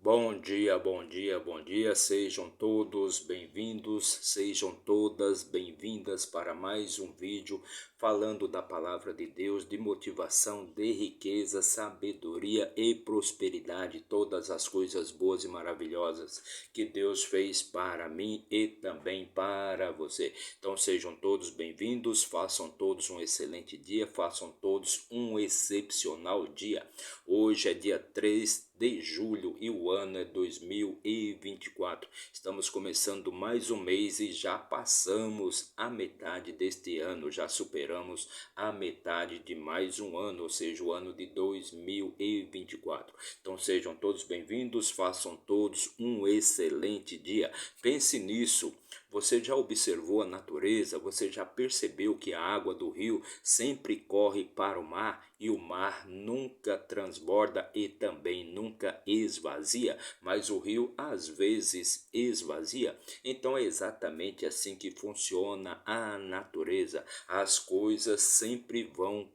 Bom dia, bom dia, bom dia. Sejam todos bem-vindos, sejam todas bem-vindas para mais um vídeo falando da palavra de Deus, de motivação, de riqueza, sabedoria e prosperidade, todas as coisas boas e maravilhosas que Deus fez para mim e também para você. Então sejam todos bem-vindos, façam todos um excelente dia, façam todos um excepcional dia. Hoje é dia 3 de julho e o ano é 2024. Estamos começando mais um mês e já passamos a metade deste ano, já superamos a metade de mais um ano, ou seja, o ano de 2024. Então sejam todos bem-vindos, façam todos um excelente dia. Pense nisso. Você já observou a natureza? Você já percebeu que a água do rio sempre corre para o mar e o mar nunca transborda e também nunca esvazia, mas o rio às vezes esvazia? Então é exatamente assim que funciona a natureza. As coisas sempre vão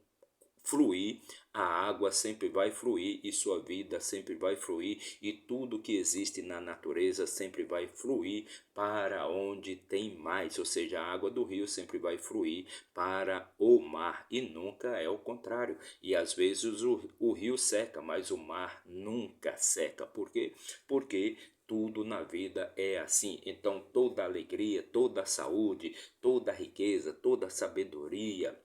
fluir, a água sempre vai fluir e sua vida sempre vai fluir e tudo que existe na natureza sempre vai fluir para onde tem mais, ou seja, a água do rio sempre vai fluir para o mar e nunca é o contrário. E às vezes o rio seca, mas o mar nunca seca. Por quê? Porque tudo na vida é assim. Então toda alegria, toda saúde, toda riqueza, toda sabedoria,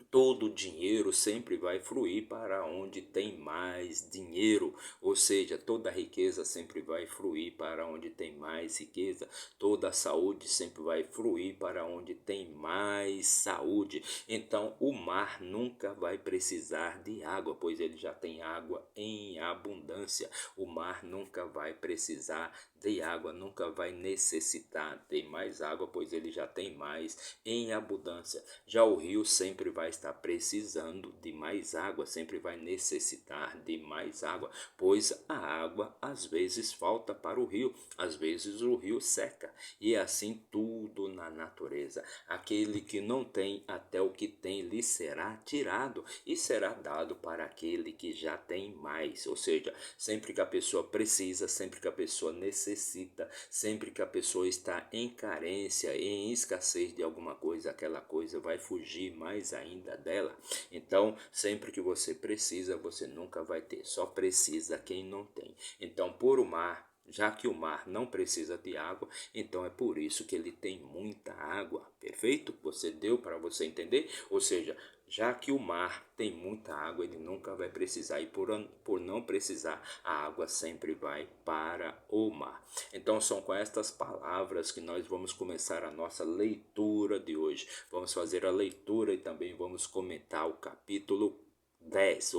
todo dinheiro sempre vai fluir para onde tem mais dinheiro, ou seja, toda riqueza sempre vai fluir para onde tem mais riqueza, toda saúde sempre vai fluir para onde tem mais saúde. Então, o mar nunca vai precisar de água, pois ele já tem água em abundância. O mar nunca vai precisar de água, nunca vai necessitar de mais água, pois ele já tem mais em abundância. Já o rio sempre vai estar precisando de mais água, sempre vai necessitar de mais água, pois a água às vezes falta para o rio, às vezes o rio seca, e é assim tudo na natureza. Aquele que não tem, até o que tem lhe será tirado e será dado para aquele que já tem mais. Ou seja, sempre que a pessoa precisa, sempre que a pessoa necessita, sempre que a pessoa está em carência, em escassez de alguma coisa, aquela coisa vai fugir mais ainda dela. Então, sempre que você precisa, você nunca vai ter, só precisa quem não tem. Então, por o mar, já que o mar não precisa de água, então é por isso que ele tem muita água, perfeito? Você deu para você entender? Ou seja, já que o mar tem muita água, ele nunca vai precisar, e por não precisar, a água sempre vai para o mar. Então são com estas palavras que nós vamos começar a nossa leitura de hoje. Vamos fazer a leitura e também vamos comentar o capítulo 10,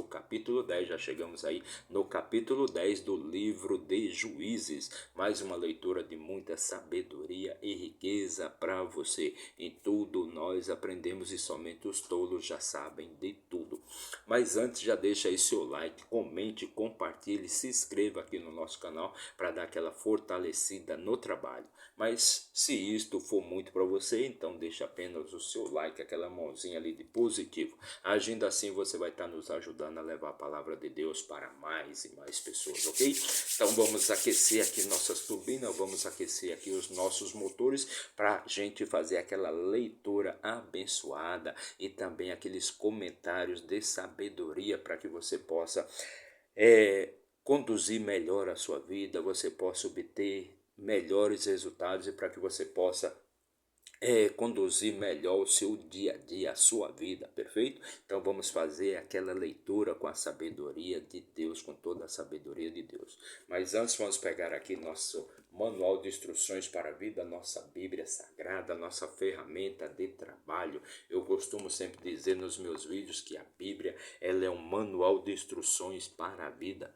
já chegamos aí no capítulo 10 do livro de Juízes. Mais uma leitura de muita sabedoria e riqueza para você. Em tudo nós aprendemos e somente os tolos já sabem de tudo. Mas antes, já deixa aí seu like, comente, compartilhe, se inscreva aqui no nosso canal para dar aquela fortalecida no trabalho. Mas se isto for muito para você, então deixa apenas o seu like, aquela mãozinha ali de positivo. Agindo assim, você vai estar nos ajudando a levar a palavra de Deus para mais e mais pessoas, ok? Então vamos aquecer aqui nossas turbinas, vamos aquecer aqui os nossos motores para a gente fazer aquela leitura abençoada e também aqueles comentários de sabedoria para que você possa conduzir melhor a sua vida, você possa obter melhores resultados e para que você possa conduzir melhor o seu dia a dia, a sua vida, perfeito? Então vamos fazer aquela leitura com a sabedoria de Deus, com toda a sabedoria de Deus. Mas antes vamos pegar aqui nosso manual de instruções para a vida, nossa Bíblia Sagrada, nossa ferramenta de trabalho. Eu costumo sempre dizer nos meus vídeos que a Bíblia ela é um manual de instruções para a vida.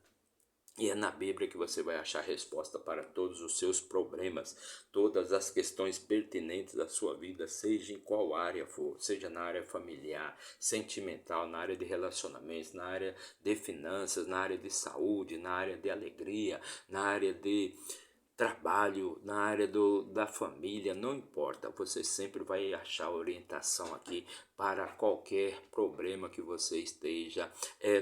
E é na Bíblia que você vai achar resposta para todos os seus problemas, todas as questões pertinentes da sua vida, seja em qual área for, seja na área familiar, sentimental, na área de relacionamentos, na área de finanças, na área de saúde, na área de alegria, na área de trabalho, na área da família, não importa, você sempre vai achar orientação aqui para qualquer problema que você esteja,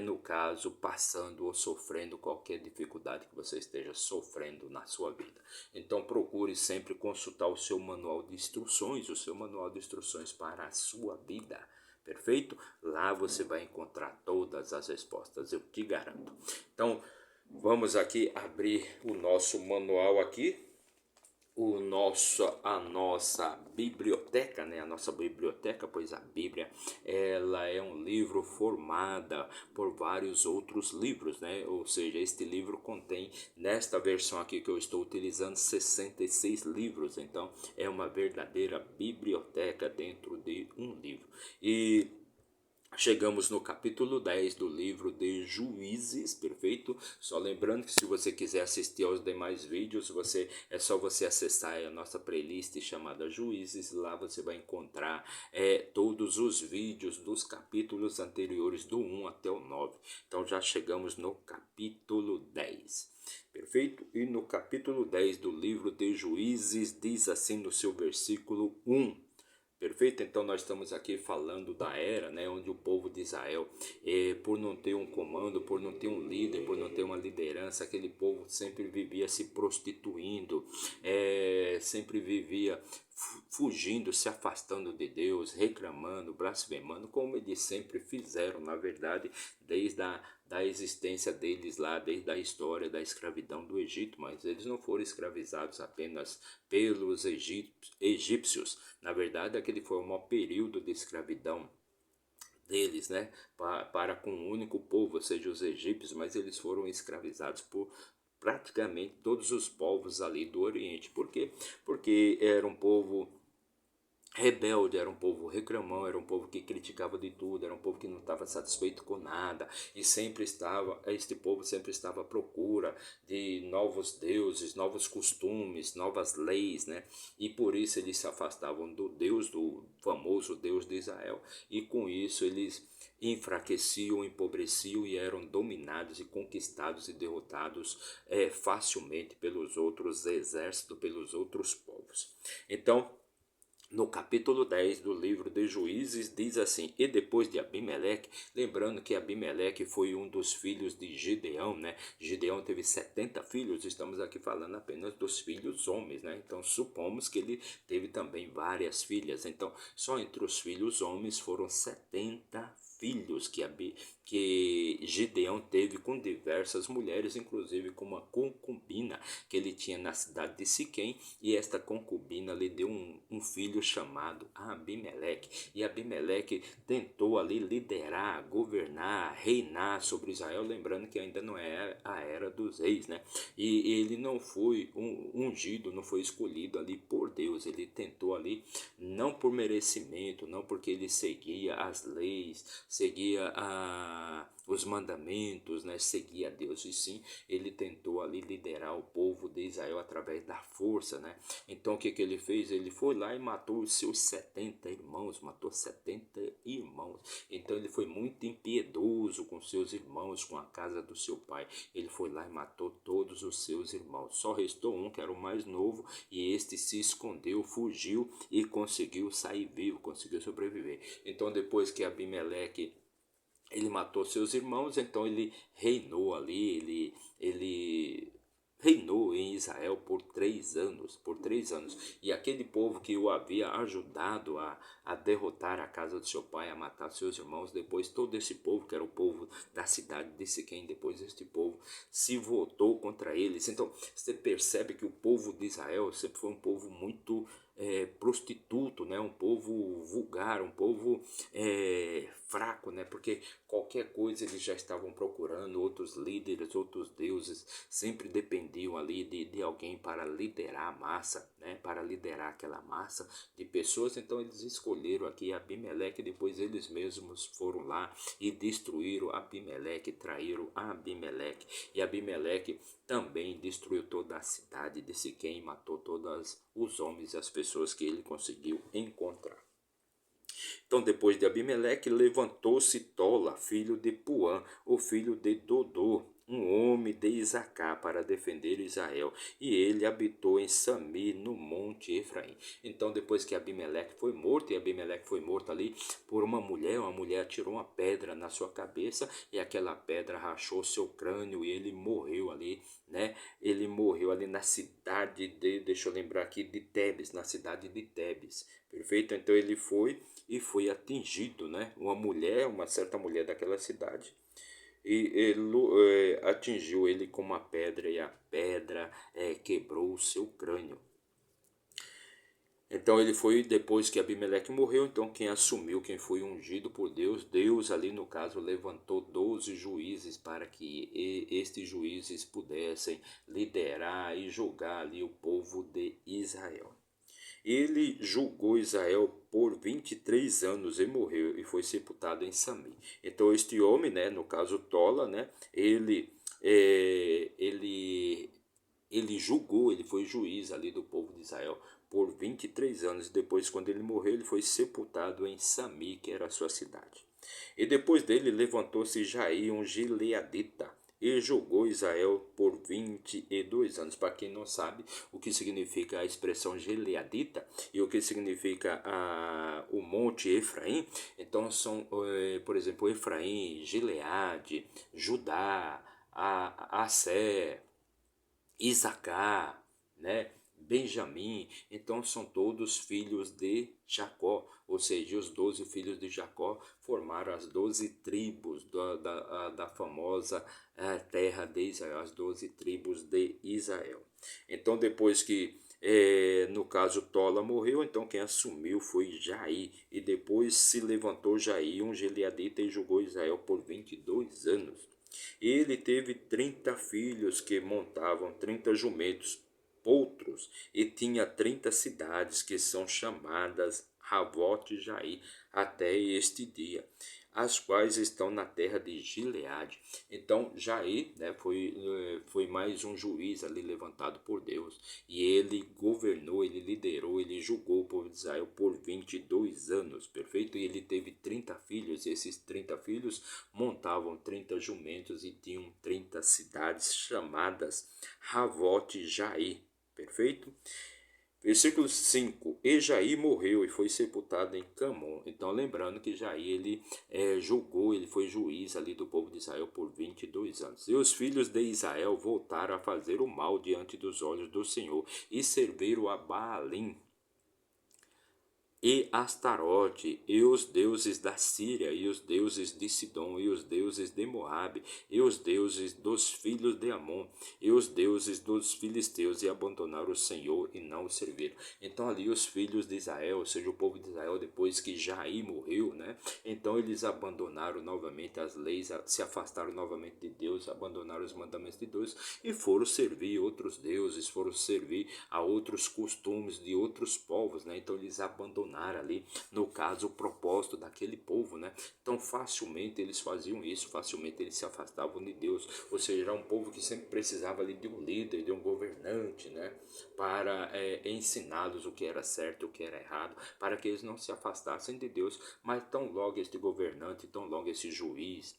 no caso, passando ou sofrendo, qualquer dificuldade que você esteja sofrendo na sua vida. Então procure sempre consultar o seu manual de instruções, para a sua vida. Perfeito? Lá você vai encontrar todas as respostas, eu te garanto. Então, vamos aqui abrir o nosso manual aqui, a nossa biblioteca, né? A nossa biblioteca, pois a Bíblia, ela é um livro formada por vários outros livros, né? Ou seja, este livro contém, nesta versão aqui que eu estou utilizando, 66 livros. Então, é uma verdadeira biblioteca dentro de um livro. E chegamos no capítulo 10 do livro de Juízes, perfeito? Só lembrando que se você quiser assistir aos demais vídeos, é só você acessar a nossa playlist chamada Juízes. Lá você vai encontrar todos os vídeos dos capítulos anteriores do 1 até o 9. Então já chegamos no capítulo 10. Perfeito? E no capítulo 10 do livro de Juízes diz assim no seu versículo 1. Perfeito? Então nós estamos aqui falando da era, né, onde o povo de Israel, por não ter um comando, por não ter um líder, por não ter uma liderança, aquele povo sempre vivia se prostituindo, sempre vivia fugindo, se afastando de Deus, reclamando, blasfemando, como eles sempre fizeram, na verdade, desde da existência deles lá, desde a história da escravidão do Egito. Mas eles não foram escravizados apenas pelos egípcios. Na verdade, aquele foi o maior período de escravidão deles, né, para com um único povo, ou seja, os egípcios, mas eles foram escravizados por praticamente todos os povos ali do Oriente. Por quê? Porque era um povo rebelde, era um povo reclamão, era um povo que criticava de tudo, era um povo que não estava satisfeito com nada, e este povo sempre estava à procura de novos deuses, novos costumes, novas leis, né? E por isso eles se afastavam do Deus, do famoso Deus de Israel, e com isso eles enfraqueciam, empobreciam e eram dominados e conquistados e derrotados facilmente pelos outros exércitos, pelos outros povos. Então, no capítulo 10 do livro de Juízes diz assim: e depois de Abimeleque, lembrando que Abimeleque foi um dos filhos de Gideão, né? Gideão teve 70 filhos, estamos aqui falando apenas dos filhos homens, né? Então supomos que ele teve também várias filhas. Então, só entre os filhos homens foram 70 filhos que Gideão teve com diversas mulheres, inclusive com uma concubina que ele tinha na cidade de Siquém, e esta concubina lhe deu um filho chamado Abimeleque. E Abimeleque tentou ali liderar, governar, reinar sobre Israel, lembrando que ainda não é a era dos reis, né? E ele não foi ungido, não foi escolhido ali por Deus. Ele tentou ali não por merecimento, não porque ele seguia as leis, seguia os mandamentos, né? Seguia a Deus, e sim, ele tentou ali liderar o povo de Israel através da força, né? Então o que ele fez? Ele foi lá e matou os seus 70 irmãos, matou 70 irmãos. Então ele foi muito impiedoso com seus irmãos, com a casa do seu pai. Ele foi lá e matou todos os seus irmãos. Só restou um, que era o mais novo, e este se escondeu, fugiu e conseguiu sair vivo, conseguiu sobreviver. Então depois que Abimeleque ele matou seus irmãos, então ele reinou ali, ele reinou em Israel por 3 anos, e aquele povo que o havia ajudado a derrotar a casa do seu pai, a matar seus irmãos, depois todo esse povo, que era o povo da cidade de Siquém, depois este povo se voltou contra eles. Então você percebe que o povo de Israel sempre foi um povo muito prostituto, né? Um povo vulgar, um povo fraco, né? Porque qualquer coisa eles já estavam procurando, outros líderes, outros deuses, sempre dependiam ali de alguém para liderar a massa, né? Para liderar aquela massa de pessoas. Então eles escolheram aqui Abimeleque, depois eles mesmos foram lá e destruíram Abimeleque, traíram Abimeleque, e Abimeleque também destruiu toda a cidade de Siquém, matou todos os homens e as pessoas que ele conseguiu encontrar. Então, depois de Abimeleque, levantou-se Tola, filho de Puã, o filho de Dodô, um homem de Isacar para defender Israel, e ele habitou em Samir, no monte Efraim. Então, depois que Abimeleque foi morto, e Abimeleque foi morto ali por uma mulher atirou uma pedra na sua cabeça, e aquela pedra rachou seu crânio, e ele morreu ali, né? Ele morreu ali na cidade deixa eu lembrar aqui, de Tebes, na cidade de Tebes, perfeito? Então ele foi atingido, né? Uma certa mulher daquela cidade, e ele atingiu ele com uma pedra, e a pedra quebrou o seu crânio. Então ele foi, depois que Abimeleque morreu, então quem assumiu, quem foi ungido por Deus, Deus ali no caso levantou 12 juízes para que estes juízes pudessem liderar e julgar ali o povo de Israel. Ele julgou Israel por 23 anos e morreu, e foi sepultado em Samir. Então este homem, né, no caso Tola, né, ele julgou, ele foi juiz ali do povo de Israel por 23 anos. Depois, quando ele morreu, ele foi sepultado em Samir, que era a sua cidade. E depois dele levantou-se Jair, um gileadita, e julgou Israel por 22 anos. Para quem não sabe o que significa a expressão gileadita e o que significa o monte Efraim, então são, por exemplo, Efraim, Gileade, Judá, Asser, Isacar, né? Benjamim, então são todos filhos de Jacó, ou seja, os 12 filhos de Jacó formaram as 12 tribos da famosa terra de Israel, as 12 tribos de Israel. Então depois que, no caso, Tola morreu, então quem assumiu foi Jair, e depois se levantou Jair, um gileadita, e julgou Israel por 22 anos. Ele teve 30 filhos que montavam 30 jumentos, potros, e tinha 30 cidades que são chamadas Ravote e Jair até este dia, as quais estão na terra de Gileade. Então Jair, né, foi mais um juiz ali levantado por Deus, e ele governou, ele liderou, ele julgou o povo de Israel por 22 anos, perfeito? E ele teve 30 filhos, e esses 30 filhos montavam 30 jumentos e tinham 30 cidades chamadas Ravote e Jair, perfeito? Versículo 5. E Jair morreu e foi sepultado em Camon. Então, lembrando que Jair, ele julgou, ele foi juiz ali do povo de Israel por 22 anos. E os filhos de Israel voltaram a fazer o mal diante dos olhos do Senhor e serviram a Baalim e Astarote, e os deuses da Síria, e os deuses de Sidom, e os deuses de Moabe, e os deuses dos filhos de Amon, e os deuses dos filisteus, e abandonaram o Senhor e não o serviram. Então ali os filhos de Israel, ou seja, o povo de Israel, depois que Jair morreu, né? Então eles abandonaram novamente as leis, se afastaram novamente de Deus, abandonaram os mandamentos de Deus e foram servir outros deuses, foram servir a outros costumes de outros povos, né? Então eles abandonaram ali, no caso, o propósito daquele povo, né? Então facilmente eles faziam isso, facilmente eles se afastavam de Deus, ou seja, era um povo que sempre precisava ali de um líder, de um governante, né? Para ensiná-los o que era certo e o que era errado, para que eles não se afastassem de Deus. Mas tão logo este governante, tão logo esse juiz,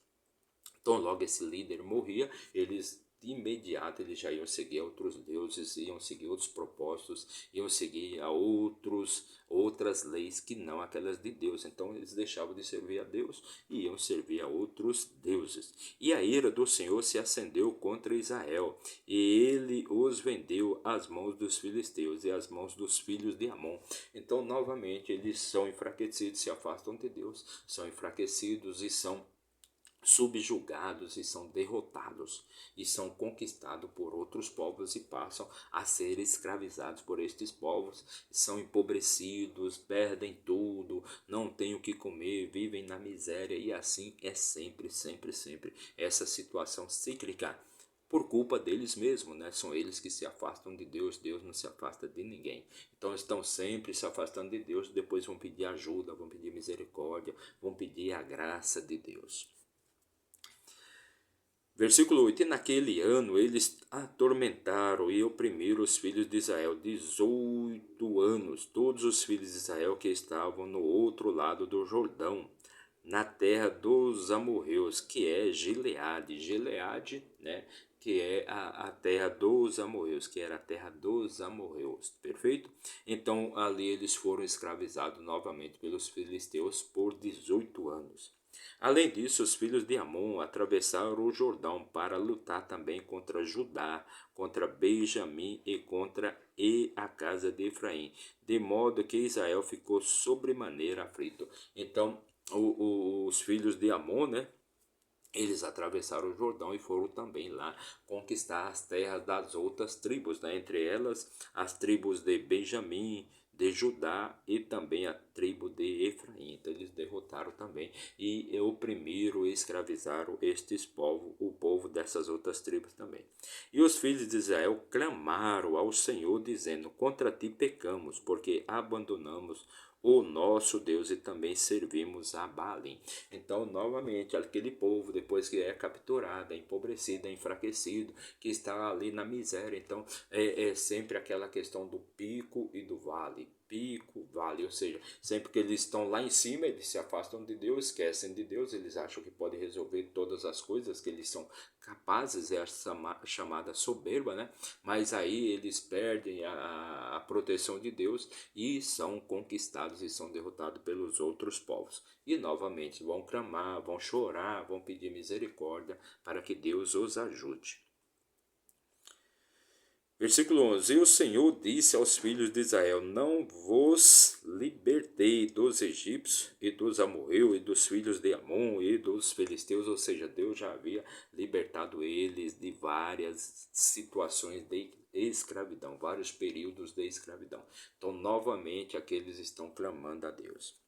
tão logo esse líder morria, eles de imediato eles já iam seguir outros deuses, iam seguir outros propósitos, iam seguir a outras leis que não aquelas de Deus. Então eles deixavam de servir a Deus e iam servir a outros deuses. E a ira do Senhor se acendeu contra Israel, e ele os vendeu às mãos dos filisteus e às mãos dos filhos de Amon. Então novamente eles são enfraquecidos, se afastam de Deus, são enfraquecidos e são subjugados e são derrotados e são conquistados por outros povos e passam a ser escravizados por estes povos, são empobrecidos, perdem tudo, não têm o que comer, vivem na miséria, e assim é sempre, sempre, sempre essa situação cíclica, por culpa deles mesmos, né? São eles que se afastam de Deus, Deus não se afasta de ninguém. Então estão sempre se afastando de Deus, depois vão pedir ajuda, vão pedir misericórdia, vão pedir a graça de Deus. Versículo 8. E naquele ano eles atormentaram e oprimiram os filhos de Israel 18 anos, todos os filhos de Israel que estavam no outro lado do Jordão, na terra dos amorreus, que é Gileade. Gileade, né? Que é a terra dos amorreus, que era a terra dos amorreus, perfeito? Então ali eles foram escravizados novamente pelos filisteus por 18 anos. Além disso, os filhos de Amon atravessaram o Jordão para lutar também contra Judá, contra Benjamim e a casa de Efraim, de modo que Israel ficou sobremaneira aflito. Então, os filhos de Amon, né? Eles atravessaram o Jordão e foram também lá conquistar as terras das outras tribos, né? Entre elas as tribos de Benjamim, de Judá e também a tribo de Efraim. Então eles derrotaram também e oprimiram e escravizaram estes povos, o povo dessas outras tribos também. E os filhos de Israel clamaram ao Senhor, dizendo: Contra ti pecamos, porque abandonamos o nosso Deus e também servimos a Baalim. Então, novamente, aquele povo, depois que é capturado, é empobrecido, é enfraquecido, que está ali na miséria. Então, é sempre aquela questão do pico e do vale. Pico, vale, ou seja, sempre que eles estão lá em cima, eles se afastam de Deus, esquecem de Deus, eles acham que podem resolver todas as coisas, que eles são capazes, é essa chamada soberba, né? Mas aí eles perdem a proteção de Deus e são conquistados e são derrotados pelos outros povos. E novamente vão clamar, vão chorar, vão pedir misericórdia para que Deus os ajude. Versículo 11: E o Senhor disse aos filhos de Israel: Não vos libertei dos egípcios e dos amorreus e dos filhos de Amon e dos filisteus. Ou seja, Deus já havia libertado eles de várias situações de escravidão, vários períodos de escravidão. Então, novamente, aqueles estão clamando a Deus.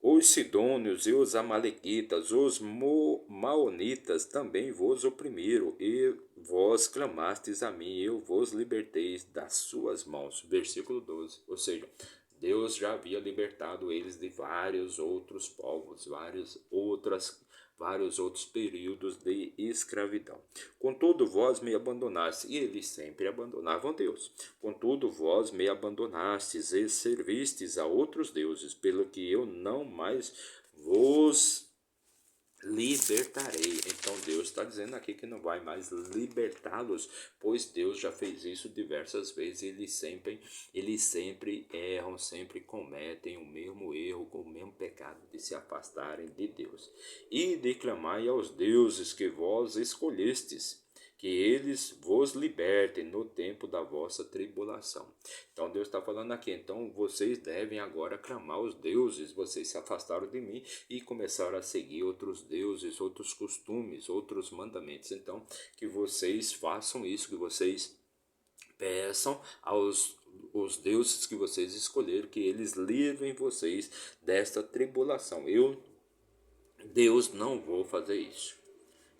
Os sidônios e os amalequitas, os maonitas também vos oprimiram, e vós clamastes a mim, eu vos libertei das suas mãos. Versículo 12. Ou seja, Deus já havia libertado eles de vários outros povos, vários outros períodos de escravidão. Contudo, vós me abandonastes, e eles sempre abandonavam Deus. Contudo, vós me abandonastes e servistes a outros deuses, pelo que eu não mais vos libertarei. Então Deus está dizendo aqui que não vai mais libertá-los, pois Deus já fez isso diversas vezes. Eles sempre erram, sempre cometem o mesmo erro, com o mesmo pecado de se afastarem de Deus. E declamai aos deuses que vós escolhestes, que eles vos libertem no tempo da vossa tribulação. Então Deus está falando aqui, então vocês devem agora clamar aos deuses. Vocês se afastaram de mim e começaram a seguir outros deuses, outros costumes, outros mandamentos. Então que vocês façam isso, que vocês peçam aos os deuses que vocês escolheram, que eles livrem vocês desta tribulação. Deus, não vou fazer isso.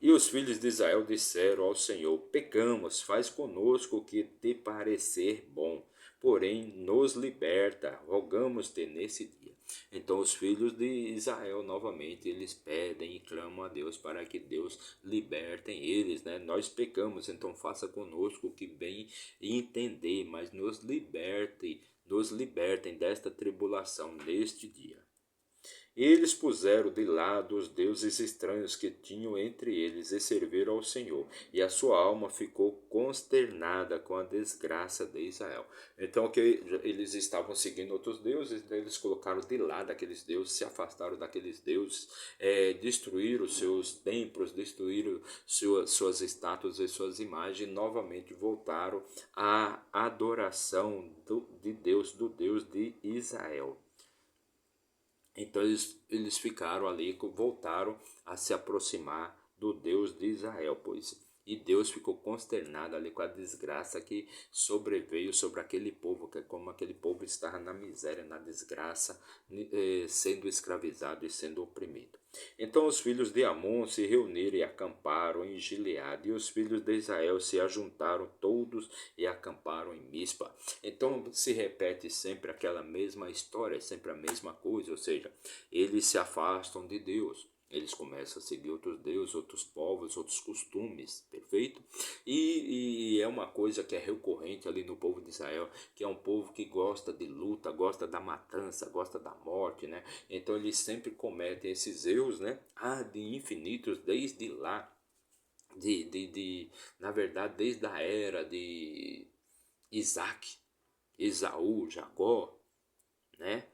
E os filhos de Israel disseram ao Senhor: Pecamos, faz conosco o que te parecer bom, porém nos liberta, rogamos-te nesse dia. Então os filhos de Israel novamente eles pedem e clamam a Deus para que Deus libertem eles, né? Nós pecamos, então faça conosco o que bem entender, mas nos libertem desta tribulação neste dia. Eles puseram de lado os deuses estranhos que tinham entre eles e serviram ao Senhor, e a sua alma ficou consternada com a desgraça de Israel. Então que eles estavam seguindo outros deuses, eles colocaram de lado aqueles deuses, se afastaram daqueles deuses, destruíram seus templos, destruíram suas estátuas e suas imagens, e novamente voltaram à adoração de Deus, do Deus de Israel. Então eles ficaram ali, voltaram a se aproximar do Deus de Israel, pois. E Deus ficou consternado ali com a desgraça que sobreveio sobre aquele povo, que é como aquele povo estava na miséria, na desgraça, sendo escravizado e sendo oprimido. Então os filhos de Amon se reuniram e acamparam em Gileade, e os filhos de Israel se ajuntaram todos e acamparam em Mispa. Então se repete sempre aquela mesma história, sempre a mesma coisa, ou seja, eles se afastam de Deus. Eles começam a seguir outros deuses, outros povos, outros costumes, perfeito? E é uma coisa que é recorrente ali no povo de Israel, que é um povo que gosta de luta, gosta da matança, gosta da morte, né? Então eles sempre cometem esses erros, né? De infinitos, desde lá, na verdade, desde a era de Isaac, Esaú, Jacó, né?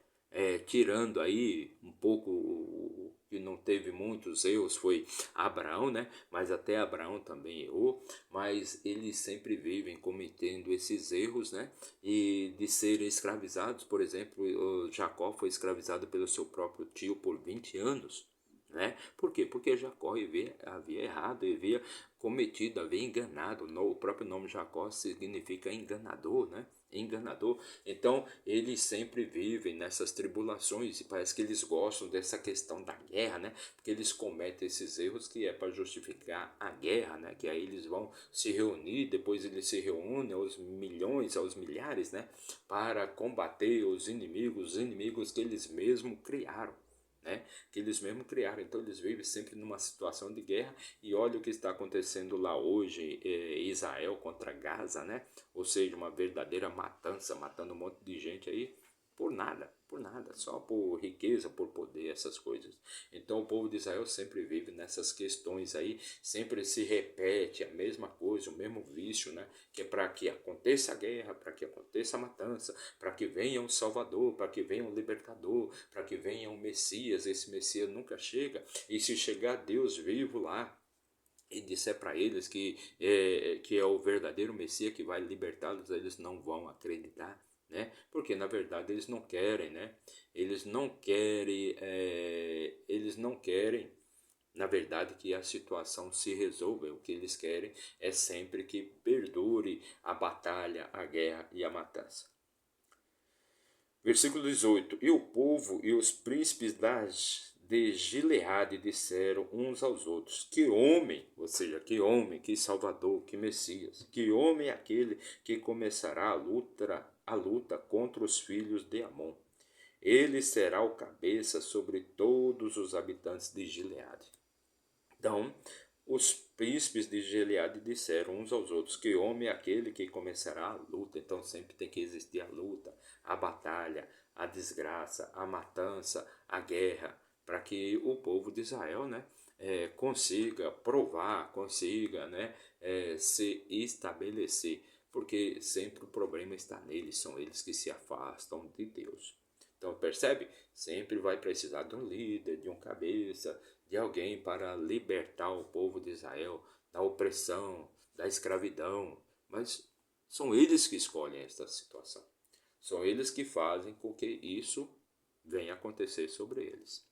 Tirando aí um pouco o que não teve muitos erros foi Abraão, né? Mas até Abraão também errou, mas eles sempre vivem cometendo esses erros, né? E de serem escravizados, por exemplo, o Jacó foi escravizado pelo seu próprio tio por 20 anos. Né? Por quê? Porque Jacó havia errado, havia cometido, havia enganado. O próprio nome Jacó significa enganador, né? Enganador. Então, eles sempre vivem nessas tribulações e parece que eles gostam dessa questão da guerra, né? Porque eles cometem esses erros que é para justificar a guerra, né? Que aí eles vão se reunir, depois eles se reúnem aos milhões, aos milhares, né? Para combater os inimigos que eles mesmos criaram. Né, que eles mesmos criaram. Então eles vivem sempre numa situação de guerra e olha o que está acontecendo lá hoje, Israel contra Gaza, né? Ou seja, uma verdadeira matança, matando um monte de gente aí por nada, só por riqueza, por poder, essas coisas. Então o povo de Israel sempre vive nessas questões aí, sempre se repete a mesma coisa, o mesmo vício, né? Que é para que aconteça a guerra, para que aconteça a matança, para que venha um Salvador, para que venha um libertador, para que venha um Messias. Esse Messias nunca chega, e se chegar Deus vivo lá e disser para eles que é o verdadeiro Messias que vai libertá-los, eles não vão acreditar, né? Porque na verdade eles não querem, né? Eles não querem, na verdade, que a situação se resolva. O que eles querem é sempre que perdure a batalha, a guerra e a matança. Versículo 18: E o povo e os príncipes de Gileade disseram uns aos outros: Que homem, ou seja, que homem, que Salvador, que Messias, que homem é aquele que começará a luta contra os filhos de Amon. Ele será o cabeça sobre todos os habitantes de Gileade. Então, os príncipes de Gileade disseram uns aos outros: Que homem é aquele que começará a luta? Então sempre tem que existir a luta, a batalha, a desgraça, a matança, a guerra, para que o povo de Israel, né, consiga provar, consiga, né, se estabelecer, porque sempre o problema está neles, são eles que se afastam de Deus. Então percebe? Sempre vai precisar de um líder, de um cabeça, de alguém para libertar o povo de Israel da opressão, da escravidão. Mas são eles que escolhem esta situação. São eles que fazem com que isso venha acontecer sobre eles.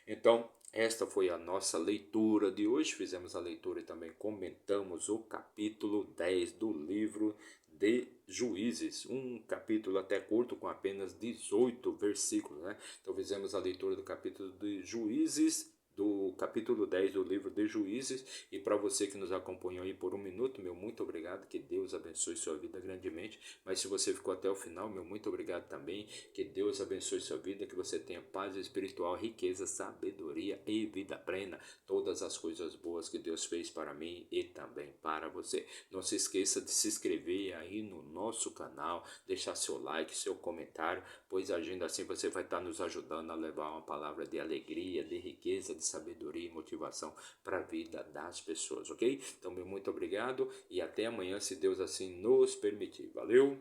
Então, esta foi a nossa leitura de hoje. Fizemos a leitura e também comentamos o capítulo 10 do livro de Juízes, um capítulo até curto, com apenas 18 versículos, né? Então fizemos a leitura do capítulo de Juízes, do capítulo 10 do livro de Juízes, e para você que nos acompanhou aí por um minuto, meu muito obrigado, que Deus abençoe sua vida grandemente. Mas se você ficou até o final, meu muito obrigado também, que Deus abençoe sua vida, que você tenha paz espiritual, riqueza, sabedoria e vida plena, todas as coisas boas que Deus fez para mim e também para você. Não se esqueça de se inscrever aí no nosso canal, deixar seu like, seu comentário, pois agindo assim você vai estar nos ajudando a levar uma palavra de alegria, de riqueza, de sabedoria e motivação para a vida das pessoas, ok? Então, meu muito obrigado e até amanhã, se Deus assim nos permitir. Valeu!